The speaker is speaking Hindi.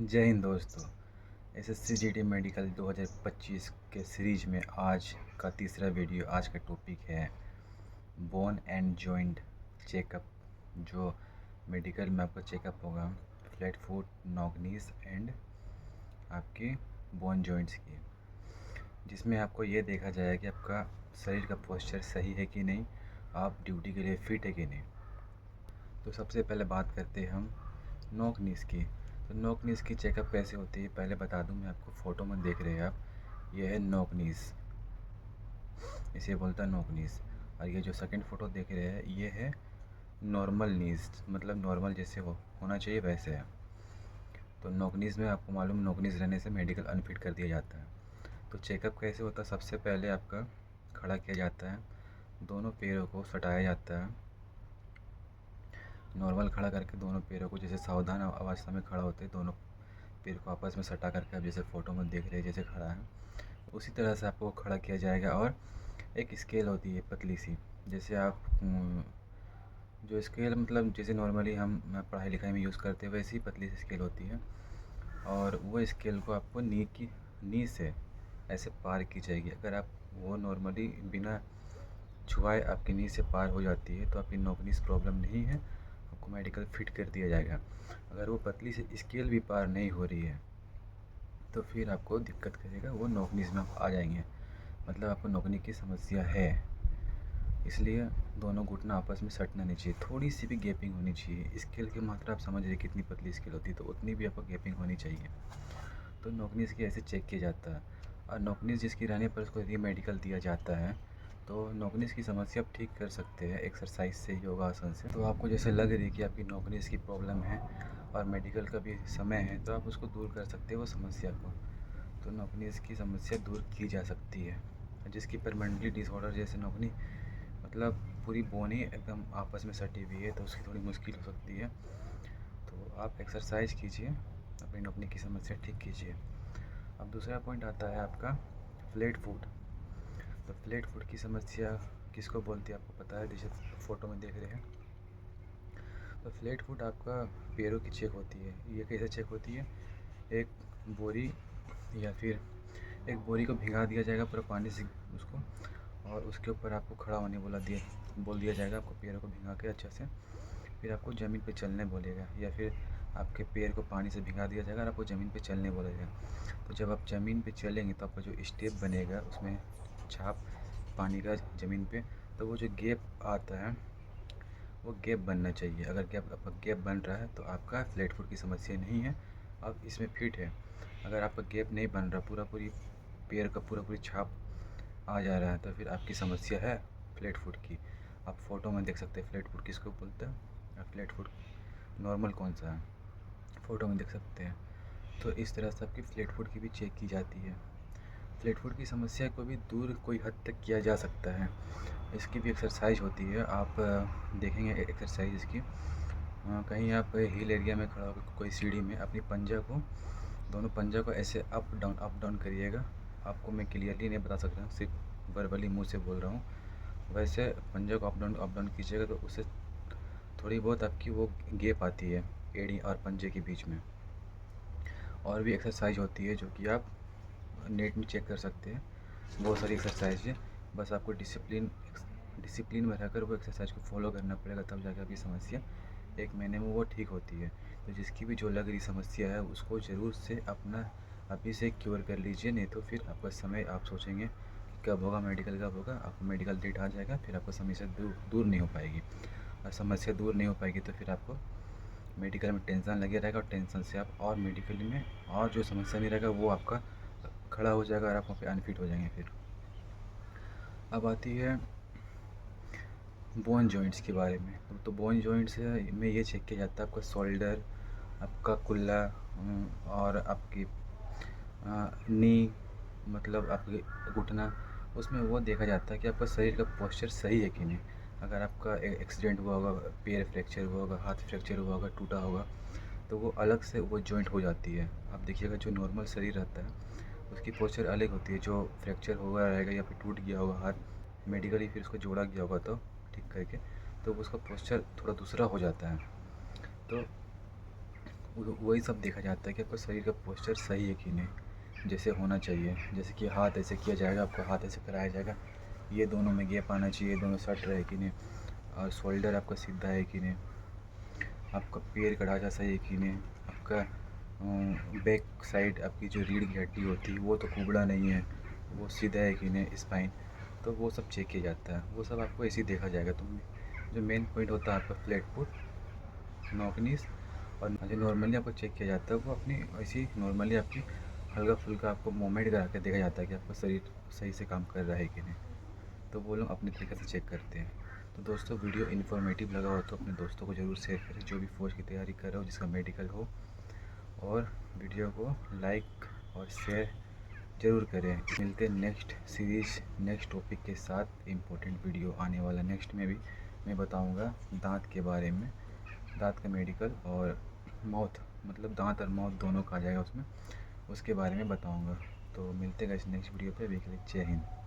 जय हिंद दोस्तों। एसएससी जीडी मेडिकल 2025 के सीरीज में आज का तीसरा वीडियो। आज का टॉपिक है बोन एंड जॉइंट चेकअप। जो मेडिकल में आपका चेकअप होगा flat foot, knock knees and आपके बोन जॉइंट्स की, जिसमें आपको ये देखा जाएगा कि आपका शरीर का पोस्चर सही है कि नहीं, आप ड्यूटी के लिए फिट है कि नहीं। तो सबसे पहले बात करते हैं हम नॉक नीज की। तो नॉक नीज की चेकअप कैसे होती है पहले बता दूं मैं आपको। फ़ोटो में देख रहे हैं आप, ये है नॉक नीज, इसे बोलता है नॉक नीज। और ये जो सेकंड फ़ोटो देख रहे हैं ये है नॉर्मल नीज, मतलब नॉर्मल जैसे होना चाहिए वैसे है। तो नॉक नीज में आपको मालूम, नॉक नीज रहने से मेडिकल अनफिट कर दिया जाता है। तो चेकअप कैसे होता है, सबसे पहले आपका खड़ा किया जाता है, दोनों पैरों को सटाया जाता है। नॉर्मल खड़ा करके दोनों पैरों को, जैसे सावधान अवस्था में खड़ा होते हैं, दोनों पैर को आपस में सटा करके आप जैसे फ़ोटो में देख रहे हैं जैसे खड़ा है, उसी तरह से आपको खड़ा किया जाएगा। और एक स्केल होती है पतली सी, जैसे आप जो स्केल मतलब जैसे नॉर्मली हम पढ़ाई लिखाई में यूज़ करते हैं वैसी ही पतली सी स्केल होती है। और वो स्केल को आपको नी से ऐसे पार की जाएगी। अगर आप वो नॉर्मली बिना छुआए आपकी नी से पार हो जाती है तो आपकी नॉक नीज प्रॉब्लम नहीं है, आपको मेडिकल फिट कर दिया जाएगा। अगर वो पतली सी स्केल भी पार नहीं हो रही है तो फिर आपको दिक्कत करेगा, वो नॉक नीज में आप आ जाएंगे, मतलब आपको नौकनी की समस्या है। इसलिए दोनों घुटना आपस में सटना नहीं चाहिए, थोड़ी सी भी गैपिंग होनी चाहिए। स्केल की मात्रा आप समझ रहे कितनी पतली स्केल होती है, तो उतनी भी आपको गैपिंग होनी चाहिए। तो नॉकनीज की ऐसे चेक किया जाता है। और नॉकनीज जिसकी रहने पर उसको यदि मेडिकल दिया जाता है तो नॉकनीज की समस्या आप ठीक कर सकते हैं एक्सरसाइज से, योगासन से। तो आपको जैसे लग रही है कि आपकी नॉकनीज की प्रॉब्लम है और मेडिकल का भी समय है, तो आप उसको दूर कर सकते हैं वो समस्या को। तो नॉकनीज की समस्या दूर की जा सकती है। जिसकी परमानेंटली डिसऑर्डर जैसे नॉकनी मतलब पूरी बोन ही एकदम आपस में सटी हुई है, तो उसकी थोड़ी मुश्किल हो सकती है। तो आप एक्सरसाइज कीजिए, अपनी नौकरी की समस्या ठीक कीजिए। अब दूसरा पॉइंट आता है आपका फ्लैट फुट। तो फ्लैट फुट की समस्या किसको बोलते हैं आपको पता है, जैसे फ़ोटो में देख रहे हैं। तो फ्लैट फुट आपका पैरों की चेक होती है। ये कैसे चेक होती है, एक बोरी या फिर एक बोरी को भिगा दिया जाएगा पूरा पानी से उसको, और उसके ऊपर आपको खड़ा होने बोल दिया जाएगा आपको, पैरों को भिगा के अच्छा से। फिर आपको ज़मीन पे चलने बोलेगा, या फिर आपके पैर को पानी से भिगा दिया जाएगा और आपको ज़मीन पे चलने बोलेगा। तो जब आप ज़मीन पे चलेंगे तो आपका जो स्टेप बनेगा उसमें छाप पानी का ज़मीन पे, तो वो जो गैप आता है वो गैप बनना चाहिए। अगर गैप बन रहा है तो आपका फ्लैट फुट की समस्या नहीं है, आप इसमें फिट है। अगर आपका गैप नहीं बन रहा, पूरी पैर का पूरी छाप आ जा रहा है, तो फिर आपकी समस्या है फ्लैट फुट की। आप फ़ोटो में देख सकते हैं फ्लैट फुट किसको बोलते हैं और फ्लैट फुट नॉर्मल कौन सा है, फ़ोटो में देख सकते हैं। तो इस तरह से आपकी फ्लैट फुट की भी चेक की जाती है। फ्लैट फुट की समस्या को भी दूर कोई हद तक किया जा सकता है। इसकी भी एक्सरसाइज होती है, आप देखेंगे एक्सरसाइज इसकी। कहीं आप हिल एरिया में खड़ा होकर कोई सीढ़ी में अपनी पंजा को, दोनों पंजा को ऐसे अप डाउन करिएगा। आपको मैं क्लियरली नहीं बता सकता, सिर्फ वर्बली मुंह से बोल रहा हूँ। वैसे पंजा को अप डाउन कीजिएगा तो उससे थोड़ी बहुत आपकी वो गैप आती है एड़ी और पंजे के बीच में। और भी एक्सरसाइज होती है जो कि आप नेट में चेक कर सकते हैं, बहुत सारी एक्सरसाइज है। बस आपको डिसिप्लिन में रहकर वो एक्सरसाइज को फॉलो करना पड़ेगा, तब जाकर आपकी समस्या 1 महीने में वो ठीक होती है। तो जिसकी भी जो लग रही समस्या है उसको ज़रूर से अपना अभी से क्योर कर लीजिए, नहीं तो फिर आपका समय आप सोचेंगे कि कब होगा मेडिकल, कब होगा, आपको मेडिकल डेट आ जाएगा, फिर आपको समस्या दूर नहीं हो पाएगी। और समस्या दूर नहीं हो पाएगी तो फिर आपको मेडिकल में टेंशन लगे रहेगा, और टेंशन से आप और मेडिकल में और जो समस्या नहीं रहेगा वो आपका खड़ा हो जाएगा और आप वहाँ पे अनफिट हो जाएंगे। फिर अब आती है बोन जॉइंट्स के बारे में। तो बोन जॉइंट्स में ये चेक किया जाता है आपका शोल्डर, आपका कुल्ला और आपकी नी, मतलब आपके घुटना। उसमें वो देखा जाता है कि आपका शरीर का पोस्चर सही है कि नहीं। अगर आपका एक्सीडेंट हुआ होगा, पैर फ्रैक्चर हुआ होगा, हाथ फ्रैक्चर हुआ होगा, टूटा होगा, तो वो अलग से वो जॉइंट हो जाती है। आप देखिएगा जो नॉर्मल शरीर रहता है उसकी पोस्चर अलग होती है, जो फ्रैक्चर हुआ रहेगा या फिर टूट गया होगा हाथ, मेडिकली फिर उसको जोड़ा गया होगा तो ठीक करके, तो उसका पोस्चर थोड़ा दूसरा हो जाता है। तो वही सब देखा जाता है कि आपका शरीर का पोस्चर सही है कि नहीं, जैसे होना चाहिए। जैसे कि हाथ ऐसे किया जाएगा, आपका हाथ ऐसे कराया जाएगा, ये दोनों में गैप आना चाहिए, दोनों सट रहे कि नहीं, और शोल्डर आपका सीधा है कि नहीं, आपका पैर का ढांचा सही है कि नहीं, आपका बैक साइड आपकी जो रीढ़ की हड्डी होती है वो तो कुबड़ा नहीं है, वो सीधा है कि नहीं स्पाइन, तो वो सब चेक किया जाता है। वो सब आपको ऐसे ही देखा जाएगा। तो जो मेन पॉइंट होता है आपका फ्लैट फुट, नॉकनीस, और जो नॉर्मली आपको चेक किया जाता है वो अपनी ऐसी नॉर्मली आपकी हल्का फुल्का आपको मूवमेंट करा के देखा जाता है कि आपका शरीर सही से काम कर रहा है कि नहीं। तो वो लोग अपने तरीके से चेक करते हैं। तो दोस्तों, वीडियो इन्फॉर्मेटिव लगा हो तो अपने दोस्तों को ज़रूर शेयर करें, जो भी फ़ौज की तैयारी कर रहा हो, जिसका मेडिकल हो, और वीडियो को लाइक और शेयर ज़रूर करें। मिलते हैं नेक्स्ट सीरीज़, नेक्स्ट टॉपिक के साथ। इम्पोर्टेंट वीडियो आने वाला नेक्स्ट में भी मैं बताऊंगा दांत के बारे में, दांत का मेडिकल, और माउथ, मतलब दांत और माउथ दोनों का आ जाएगा उसमें, उसके बारे में बताऊंगा। तो मिलते हैं इस नेक्स्ट वीडियो पे। अभी के लिए जय हिंद।